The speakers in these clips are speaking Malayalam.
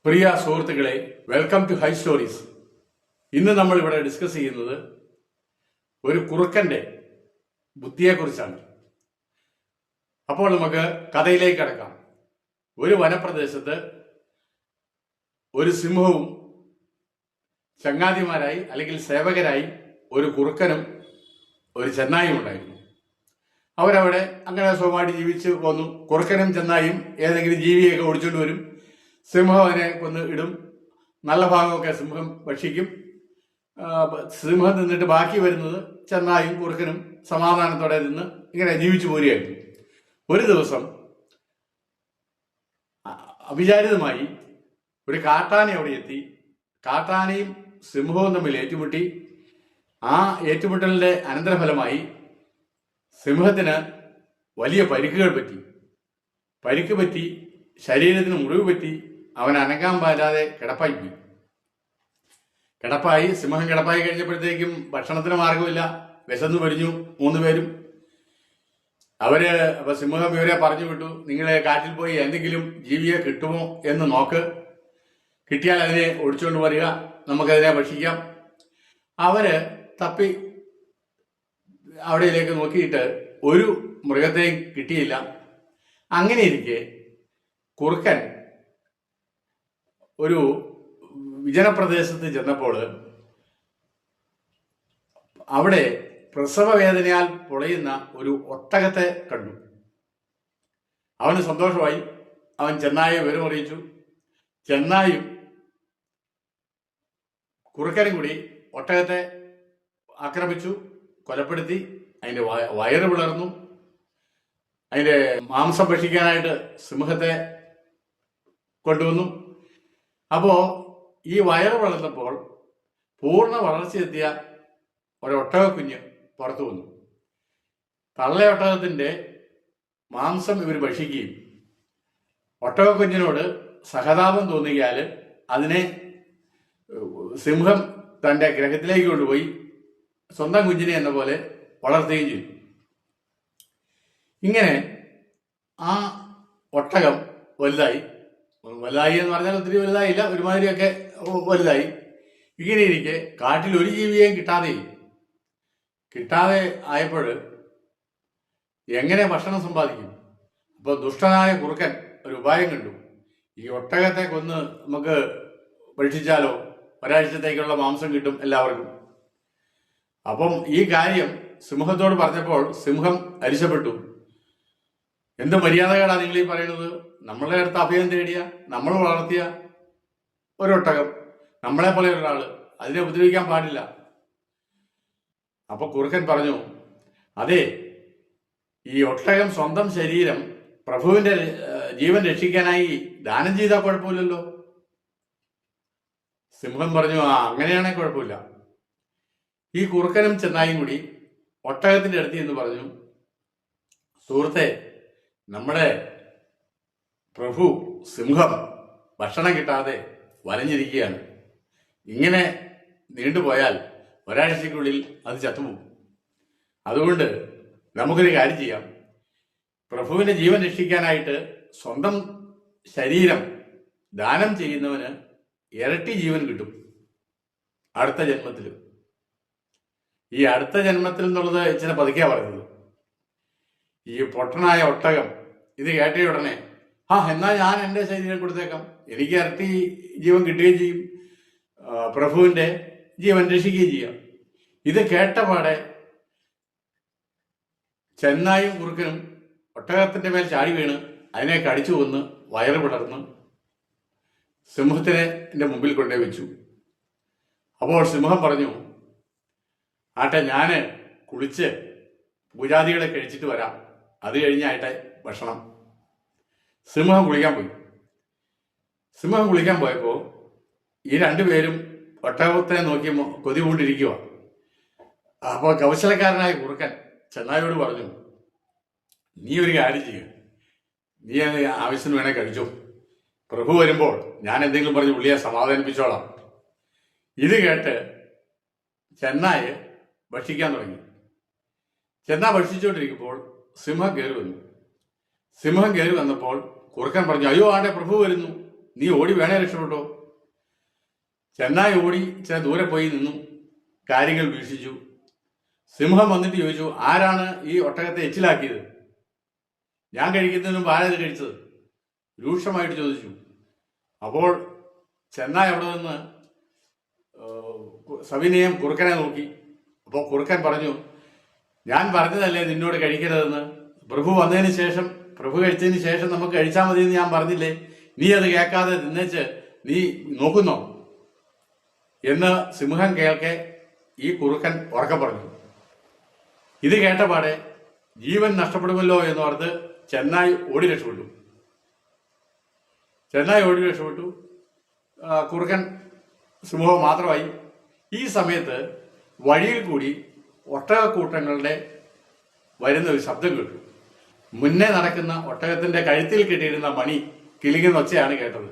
പ്രിയ സുഹൃത്തുക്കളെ, വെൽക്കം ടു ഹൈ സ്റ്റോറീസ്. ഇന്ന് നമ്മൾ ഇവിടെ ഡിസ്കസ് ചെയ്യുന്നത് ഒരു കുറുക്കന്റെ ബുദ്ധിയെക്കുറിച്ചാണ്. അപ്പോൾ നമുക്ക് കഥയിലേക്ക് കടക്കാം. ഒരു വനപ്രദേശത്ത് ഒരു സിംഹവും ചങ്ങാതിമാരായി അല്ലെങ്കിൽ സേവകരായി ഒരു കുറുക്കനും ഒരു ചെന്നായും ഉണ്ടായിരുന്നു. അവരവിടെ അങ്ങനെ സുഖമായിട്ട് ജീവിച്ച് പോന്നു. കുറുക്കനും ചെന്നായും ഏതെങ്കിലും ജീവിയൊക്കെ ഓടിച്ചുകൊണ്ട് വരും. സിംഹം അതിനെ കൊന്ന് ഇടും. നല്ല ഭാഗമൊക്കെ സിംഹം ഭക്ഷിക്കും. സിംഹം നിന്നിട്ട് ബാക്കി വരുന്നത് ചെന്നായും കുറുക്കനും സമാധാനത്തോടെ നിന്ന് ഇങ്ങനെ ജീവിച്ചു പോരുകയായിരുന്നു. ഒരു ദിവസം അവിചാരിതമായി ഒരു കാട്ടാന അവിടെ എത്തി. കാട്ടാനയും സിംഹവും തമ്മിൽ ഏറ്റുമുട്ടി. ആ ഏറ്റുമുട്ടലിന്റെ അനന്തരഫലമായി സിംഹത്തിന് വലിയ പരിക്കുകൾ പറ്റി. ശരീരത്തിന് മുറിവ് പറ്റി. അവൻ അനങ്ങാൻ പാറ്റാതെ കിടപ്പായി. സിംഹം കിടപ്പായി കഴിഞ്ഞപ്പോഴത്തേക്കും ഭക്ഷണത്തിന് മാർഗമില്ല. വിശന്നു പരിഞ്ഞു 3 പേരും. അപ്പൊ സിംഹം ഇവരെ പറഞ്ഞു വിട്ടു, നിങ്ങളെ കാട്ടിൽ പോയി എന്തെങ്കിലും ജീവിയെ കിട്ടുമോ എന്ന് നോക്ക്. കിട്ടിയാൽ അതിനെ ഒടിച്ചുകൊണ്ട് വരിക, നമുക്കതിനെ ഭക്ഷിക്കാം. അവര് തപ്പി അവിടേക്ക് നോക്കിയിട്ട് ഒരു മൃഗത്തെയും കിട്ടിയില്ല. അങ്ങനെ ഇരിക്കെ കുറുക്കൻ ഒരു വിജനപ്രദേശത്ത് ചെന്നപ്പോൾ അവിടെ പ്രസവ വേദനയാൽ പൊളയുന്ന ഒരു ഒട്ടകത്തെ കണ്ടു. അവന് സന്തോഷമായി. അവൻ ചെന്നായെ വിവരമറിയിച്ചു. ചെന്നായും കുറുക്കനും കൂടി ഒട്ടകത്തെ ആക്രമിച്ചു, കൊലപ്പെടുത്തി. അതിന്റെ വയറ് പിളർന്നു. അതിന്റെ മാംസം ഭക്ഷിക്കാനായിട്ട് സിംഹത്തെ കൊണ്ടുവന്നു. അപ്പോ ഈ വയറ് വളർന്നപ്പോൾ പൂർണ്ണ വളർച്ചയെത്തിയ ഒരൊട്ടക കുഞ്ഞ് പുറത്തു വന്നു. തള്ളയൊട്ടകത്തിന്റെ മാംസം ഇവർ ഭക്ഷിക്കുകയും ഒട്ടകക്കുഞ്ഞിനോട് സഹതാപം തോന്നിയാൽ അതിനെ സിംഹം തന്റെ ഗ്രഹത്തിലേക്ക് കൊണ്ടുപോയി സ്വന്തം കുഞ്ഞിനെ എന്ന പോലെ വളർത്തുകയും ചെയ്തു. ഇങ്ങനെ ആ ഒട്ടകം വലുതായി എന്ന് പറഞ്ഞാൽ ഒത്തിരി വലുതായില്ല, ഒരുമാതിരിയൊക്കെ വലുതായി. ഇങ്ങനെ ഇരിക്കെ കാട്ടിൽ ഒരു ജീവിയെയും കിട്ടാതെ ആയപ്പോൾ എങ്ങനെ ഭക്ഷണം സമ്പാദിക്കും? അപ്പോൾ ദുഷ്ടനായ കുറുക്കൻ ഒരു ഉപായം കണ്ടു. ഈ ഒട്ടകത്തെ കൊന്ന് നമുക്ക് ഭക്ഷിച്ചാലോ, ഒരാഴ്ചത്തേക്കുള്ള മാംസം കിട്ടും എല്ലാവർക്കും. അപ്പം ഈ കാര്യം സിംഹത്തോട് പറഞ്ഞപ്പോൾ സിംഹം അരിശപ്പെട്ടു. എന്ത് മര്യാദകളാ നിങ്ങൾ ഈ പറയുന്നത്? നമ്മളെ അടുത്ത് അഭയം തേടിയ, നമ്മൾ വളർത്തിയ ഒരൊട്ടകം, നമ്മളെ പോലെ ഒരാള്, അതിനെ ഉപദ്രവിക്കാൻ പാടില്ല. അപ്പൊ കുറുക്കൻ പറഞ്ഞു, അതെ, ഈ ഒട്ടകം സ്വന്തം ശരീരം പ്രഭുവിന്റെ ജീവൻ രക്ഷിക്കാനായി ദാനം ചെയ്താൽ കുഴപ്പമില്ലല്ലോ. സിംഹം പറഞ്ഞു, അങ്ങനെയാണെങ്കിൽ കുഴപ്പമില്ല. ഈ കുറുക്കനും ചെന്നായും കൂടി ഒട്ടകത്തിന്റെ അടുത്ത് എന്ന് പറഞ്ഞു, സുഹൃത്തെ, നമ്മുടെ പ്രഭു സിംഹം ഭക്ഷണം കിട്ടാതെ വലഞ്ഞിരിക്കുകയാണ്. ഇങ്ങനെ നീണ്ടുപോയാൽ ഒരാഴ്ചയ്ക്കുള്ളിൽ അത് ചത്തുപോകും. അതുകൊണ്ട് നമുക്കൊരു കാര്യം ചെയ്യാം. പ്രഭുവിന്റെ ജീവൻ രക്ഷിക്കാനായിട്ട് സ്വന്തം ശരീരം ദാനം ചെയ്യുന്നവന് ഇരട്ടി ജീവൻ കിട്ടും അടുത്ത ജന്മത്തിൽ. ഈ അടുത്ത ജന്മത്തിൽ എന്നുള്ളത് ഇച്ചിരി പതുക്കെയാ പറയുന്നത്. ഈ പൊട്ടനായ ഒട്ടകം ഇത് കേട്ട ഉടനെ, എന്നാൽ ഞാൻ എൻ്റെ ശരീരം കൊടുത്തേക്കാം, എനിക്ക് ഇരട്ടി ജീവൻ കിട്ടുകയും ചെയ്യും, പ്രഭുവിന്റെ ജീവൻ രക്ഷിക്കുകയും ചെയ്യാം. ഇത് കേട്ടപാടെ ചെന്നായും കുറുക്കനും ഒട്ടകത്തിന്റെ മേൽ ചാടി വീണ് അതിനെ കടിച്ചു കൊന്ന് വയറ് പിളർന്ന് സിംഹത്തിന്റെ മുമ്പിൽ കൊണ്ടുപോയി വെച്ചു. അപ്പോൾ സിംഹം പറഞ്ഞു, ആട്ടെ, ഞാന് കുളിച്ച് പൂജാദികളെ കഴിച്ചിട്ട് വരാം, അത് കഴിഞ്ഞായിട്ടെ ഭക്ഷണം. സിംഹം കുളിക്കാൻ പോയപ്പോ ഈ 2 പേരും ഒട്ടകത്തെ നോക്കി കൊതി കൊണ്ടിരിക്കുക. അപ്പോൾ കൗശലക്കാരനായ കുറുക്കൻ ചെന്നായോട് പറഞ്ഞു, നീ ഒരു കാര്യം ചെയ്യുക, നീ ആവശ്യത്തിന് വേണേ കഴിച്ചു, പ്രഭു വരുമ്പോൾ ഞാൻ എന്തെങ്കിലും പറഞ്ഞ് പുള്ളിയെ സമാധാനിപ്പിച്ചോളാം. ഇത് കേട്ട് ചെന്നായ് ഭക്ഷിക്കാൻ തുടങ്ങി. ചെന്നാ ഭക്ഷിച്ചുകൊണ്ടിരിക്കുമ്പോൾ സിംഹം കയറി വന്നു. സിംഹം കയറി വന്നപ്പോൾ കുറുക്കൻ പറഞ്ഞു, അയ്യോ, ആണ്ടെ പ്രഭു വരുന്നു, നീ ഓടി വേണേ രക്ഷപ്പെട്ടോ. ചെന്നായി ഓടി ചില ദൂരെ പോയി നിന്നു, കാര്യങ്ങൾ വീക്ഷിച്ചു. സിംഹം വന്നിട്ട് ചോദിച്ചു, ആരാണ് ഈ ഒട്ടകത്തെ എച്ചിലാക്കിയത്? ഞാൻ കഴിക്കുന്നതിന് മുമ്പ് ആരാത് കഴിച്ചത്? രൂക്ഷമായിട്ട് ചോദിച്ചു. അപ്പോൾ ചെന്നായി അവിടെ നിന്ന് സവിനയം കുറുക്കനെ നോക്കി. അപ്പോൾ കുറുക്കൻ പറഞ്ഞു, ഞാൻ പറഞ്ഞതല്ലേ നിന്നോട് കഴിക്കരുതെന്ന്? പ്രഭു വന്നതിന് ശേഷം, പ്രഭു കഴിച്ചതിന് ശേഷം നമുക്ക് കഴിച്ചാൽ മതി എന്ന് ഞാൻ പറഞ്ഞില്ലേ? നീ അത് കേൾക്കാതെ നിന്നേച്ച് നീ നോക്കുന്നോ എന്ന് സിംഹം കേൾക്കെ ഈ കുറുക്കൻ ഉറക്കെ പറഞ്ഞു. ഇത് കേട്ടപാടെ ജീവൻ നഷ്ടപ്പെടുമല്ലോ എന്നോർത്ത് ചെന്നായി ഓടി രക്ഷപ്പെട്ടു. കുറുക്കൻ സിംഹവും മാത്രമായി. ഈ സമയത്ത് വഴിയിൽ കൂടി ഒട്ടകക്കൂട്ടങ്ങളുടെ വരുന്ന ഒരു ശബ്ദം കേട്ടു. മുന്നേ നടക്കുന്ന ഒട്ടകത്തിന്റെ കഴുത്തിൽ കെട്ടിയിരുന്ന മണി കിലുങ്ങുന്ന ഒച്ചയാണ് കേട്ടത്.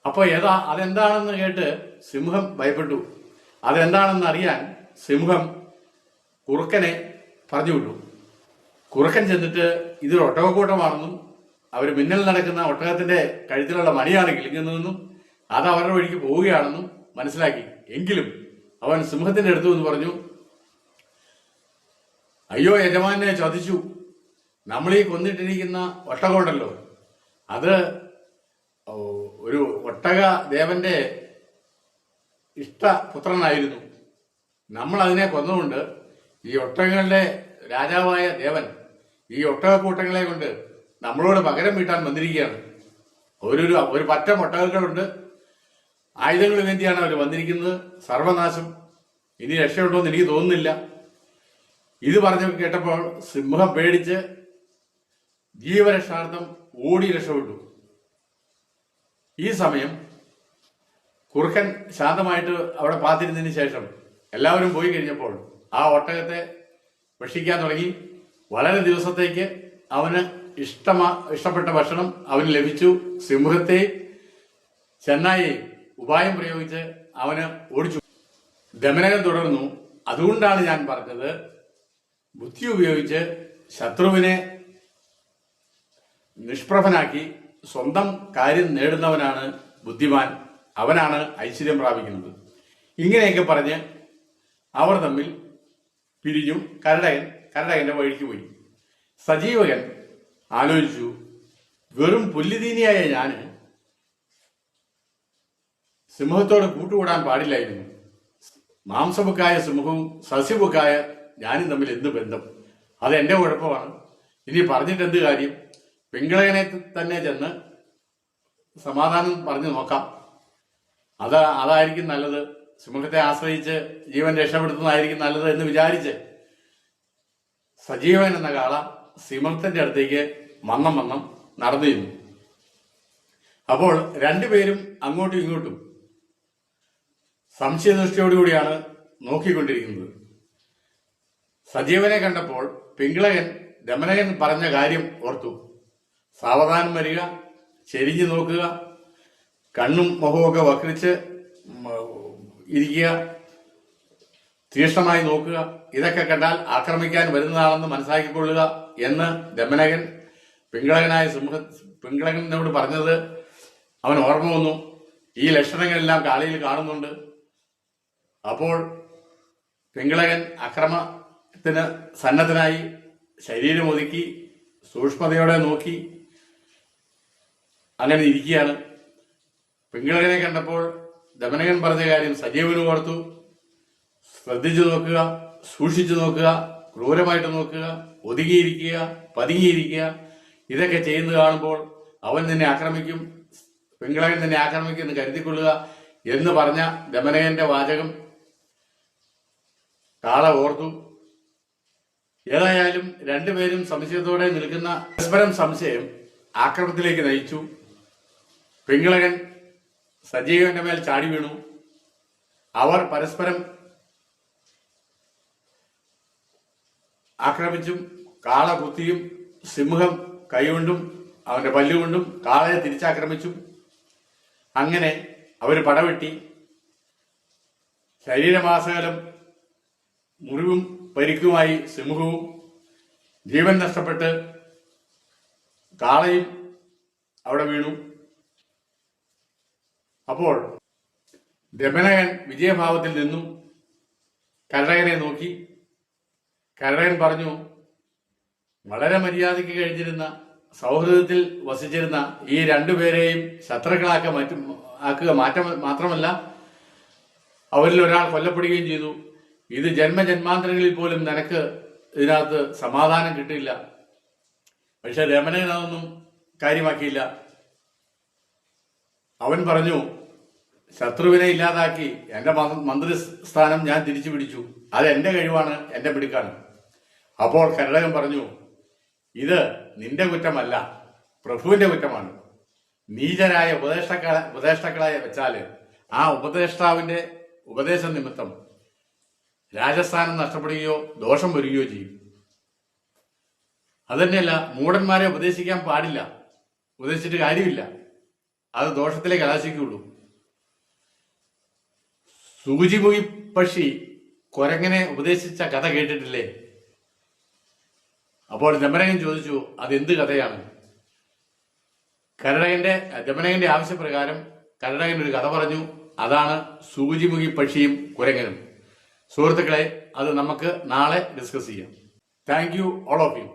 അപ്പോൾ അതെന്താണെന്ന് കേട്ട് സിംഹം ഭയപ്പെട്ടു. അതെന്താണെന്ന് അറിയാൻ സിംഹം കുറുക്കനെ പറഞ്ഞു വിട്ടു. കുറുക്കൻ ചെന്നിട്ട് ഇതൊരു ഒട്ടകക്കൂട്ടമാണെന്നും അവർ മിന്നൽ നടക്കുന്ന ഒട്ടകത്തിന്റെ കഴുത്തിലുള്ള മണിയാണ് കിളിങ്ങുന്നതെന്നും അത് അവരുടെ വഴിക്ക് പോവുകയാണെന്നും മനസ്സിലാക്കി. എങ്കിലും അവൻ സിംഹത്തിന്റെ അടുത്തു എന്ന് പറഞ്ഞു, അയ്യോ യജമാനെ ചതിച്ചു. നമ്മളീ കൊന്നിട്ടിരിക്കുന്ന ഒട്ടകമുണ്ടല്ലോ, അത് ഒരു ഒട്ടക ദേവന്റെ ഇഷ്ടപുത്രനായിരുന്നു. നമ്മൾ അതിനെ കൊന്നുകൊണ്ട് ഈ ഒട്ടകങ്ങളുടെ രാജാവായ ദേവൻ ഈ ഒട്ടകക്കൂട്ടങ്ങളെ കൊണ്ട് നമ്മളോട് പകരം വീട്ടാൻ വന്നിരിക്കുകയാണ്. ഒരു പറ്റം ഒട്ടകങ്ങളുണ്ട്, ആയുധങ്ങൾ വേണ്ടിയാണ് അവർ വന്നിരിക്കുന്നത്. സർവനാശം, ഇനി രക്ഷയുണ്ടോ എന്ന് എനിക്ക് തോന്നുന്നില്ല. ഇത് പറഞ്ഞു കേട്ടപ്പോൾ സിംഹം പേടിച്ച് ജീവരക്ഷാർത്ഥം ഓടി രക്ഷപ്പെട്ടു. ഈ സമയം കുറുക്കൻ ശാന്തമായിട്ട് അവിടെ പാത്തിരുന്നതിന് ശേഷം എല്ലാവരും പോയി കഴിഞ്ഞപ്പോൾ ആ ഒട്ടകത്തെ ഭക്ഷിക്കാൻ തുടങ്ങി. വളരെ ദിവസത്തേക്ക് അവന് ഇഷ്ടപ്പെട്ട ഭക്ഷണം അവന് ലഭിച്ചു. സിംഹത്തെ ചെന്നായി ഉപായം പ്രയോഗിച്ച് അവന് ഓടിച്ചു. ദമനകൻ തുടർന്നു, അതുകൊണ്ടാണ് ഞാൻ പറഞ്ഞത്, ബുദ്ധി ഉപയോഗിച്ച് ശത്രുവിനെ നിഷ്പ്രഭനാക്കി സ്വന്തം കാര്യം നേടുന്നവനാണ് ബുദ്ധിമാൻ, അവനാണ് ഐശ്വര്യം പ്രാപിക്കുന്നത്. ഇങ്ങനെയൊക്കെ പറഞ്ഞ് അവർ തമ്മിൽ പിരിഞ്ഞു. കരടകന്റെ വഴിക്ക് പോയി. സജീവകൻ ആലോചിച്ചു, വെറും പുല്ലുതീനിയായ ഞാൻ സിംഹത്തോട് കൂട്ടുകൂടാൻ പാടില്ലായിരുന്നു. മാംസബുക്കായ സിംഹവും സസ്യബുക്കായ ഞാനും തമ്മിൽ എന്ത് ബന്ധം? അത് എന്റെ കുഴപ്പമാണ്. ഇനി പറഞ്ഞിട്ട് എന്ത് കാര്യം? പിങ്കളകനെ തന്നെ ചെന്ന് സമാധാനം പറഞ്ഞു നോക്കാം. അതായിരിക്കും നല്ലത്. സിംഹത്തെ ആശ്രയിച്ച് ജീവൻ രക്ഷപ്പെടുത്തുന്നതായിരിക്കും നല്ലത് എന്ന് വിചാരിച്ച് സജീവൻ എന്ന കാള സിംഹത്തിന്റെ അടുത്തേക്ക് മന്നം നടന്നു ചെന്നു. അപ്പോൾ രണ്ടുപേരും അങ്ങോട്ടും ഇങ്ങോട്ടും സംശയദൃഷ്ടിയോടുകൂടിയാണ് നോക്കിക്കൊണ്ടിരിക്കുന്നത്. സജീവനെ കണ്ടപ്പോൾ പിങ്കളകൻ ദമനകൻ പറഞ്ഞ കാര്യം ഓർത്തു. സാവധാനം വരിക, ചെരിഞ്ഞു നോക്കുക, കണ്ണും മുഖമൊക്കെ വക്രിച്ച് ഇരിക്കുക, തീക്ഷ്ണമായി നോക്കുക, ഇതൊക്കെ കണ്ടാൽ ആക്രമിക്കാൻ വരുന്നതാണെന്ന് മനസ്സിലാക്കിക്കൊള്ളുക എന്ന് ദമനകൻ പിങ്കളകനോട് പറഞ്ഞത് അവൻ ഓർമ്മ വന്നു. ഈ ലക്ഷണങ്ങളെല്ലാം കാളിയിൽ കാണുന്നുണ്ട്. അപ്പോൾ പിങ്കളകൻ അക്രമത്തിന് സന്നദ്ധനായി ശരീരം ഒതുക്കി സൂക്ഷ്മതയോടെ നോക്കി അങ്ങനെ ഇരിക്കുകയാണ്. പിങ്കളകനെ കണ്ടപ്പോൾ ദമനകൻ പറഞ്ഞ കാര്യം സജീവന് ഓർത്തു. ശ്രദ്ധിച്ചു നോക്കുക, സൂക്ഷിച്ചു നോക്കുക, ക്രൂരമായിട്ട് നോക്കുക, ഒതുങ്ങിയിരിക്കുക, പതുങ്ങിയിരിക്കുക, ഇതൊക്കെ ചെയ്യുന്നത് കാണുമ്പോൾ അവൻ നിന്നെ ആക്രമിക്കും, പിങ്കളകൻ നിന്നെ ആക്രമിക്കുമെന്ന് കരുതിക്കൊള്ളുക എന്ന് പറഞ്ഞ ദമനകന്റെ വാചകം കാള ഓർത്തു. ഏതായാലും രണ്ടുപേരും സംശയത്തോടെ നിൽക്കുന്ന പരസ്പരം സംശയം ആക്രമണത്തിലേക്ക് നയിച്ചു. പിങ്കളകൻ സജീവന്റെ മേൽ ചാടി വീണു. അവർ പരസ്പരം ആക്രമിച്ചും കാള കുത്തിയും സിംഹം കൈകൊണ്ടും അവന്റെ പല്ലുകൊണ്ടും കാളയെ തിരിച്ചാക്രമിച്ചു. അങ്ങനെ അവര് പടവെട്ടി. ശരീരമാസകലം മുറിവും പരിക്കുമായി സിംഹവും, ജീവൻ നഷ്ടപ്പെട്ട് കാളയും അവിടെ വീണു. അപ്പോൾ ദമനകൻ വിജയഭാവത്തിൽ നിന്നും കരടകനെ നോക്കി. കരടകൻ പറഞ്ഞു, വളരെ മര്യാദയ്ക്ക് കഴിഞ്ഞിരുന്ന, സൗഹൃദത്തിൽ വസിച്ചിരുന്ന ഈ രണ്ടുപേരെയും ശത്രുക്കളാക്കുക മാത്രമല്ല, അവരിൽ ഒരാൾ കൊല്ലപ്പെടുകയും ചെയ്തു. ഇത് ജന്മജന്മാന്തരങ്ങളിൽ പോലും നിനക്ക് ഇതിനകത്ത് സമാധാനം കിട്ടില്ല. പക്ഷെ ദമനൻ അതൊന്നും കാര്യമാക്കിയില്ല. അവൻ പറഞ്ഞു, ശത്രുവിനെ ഇല്ലാതാക്കി എന്റെ മന്ത്രിസ്ഥാനം ഞാൻ തിരിച്ചു പിടിച്ചു. അത് എന്റെ കഴിവാണ്, എന്റെ പിടുക്കാണ്. അപ്പോൾ കരടകൻ പറഞ്ഞു, ഇത് നിന്റെ കുറ്റമല്ല, പ്രഭുവിന്റെ കുറ്റമാണ്. നീചരായ ഉപദേഷ്ടാക്കളായ വെച്ചാല് ആ ഉപദേഷ്ടാവിന്റെ ഉപദേശ നിമിത്തം രാജസ്ഥാനം നഷ്ടപ്പെടുകയോ ദോഷം വരികയോ ചെയ്യും. അതുതന്നെയല്ല, മൂഢന്മാരെ ഉപദേശിക്കാൻ പാടില്ല, ഉപദേശിച്ചിട്ട് കാര്യമില്ല, അത് ദോഷത്തിലേ കലാശിക്കുള്ളൂ. സൂചിമുഖി പക്ഷി കുരങ്ങനെ ഉപദേശിച്ച കഥ കേട്ടിട്ടില്ലേ? അപ്പോൾ ദമനകൻ ചോദിച്ചു, അതെന്ത് കഥയാണ്? ദമനകന്റെ ആവശ്യപ്രകാരം കരടകൻ ഒരു കഥ പറഞ്ഞു. അതാണ് സൂചിമുഖി പക്ഷിയും കുരങ്ങനും. സുഹൃത്തുക്കളെ, അത് നമുക്ക് നാളെ ഡിസ്കസ് ചെയ്യാം. Thank you all of U.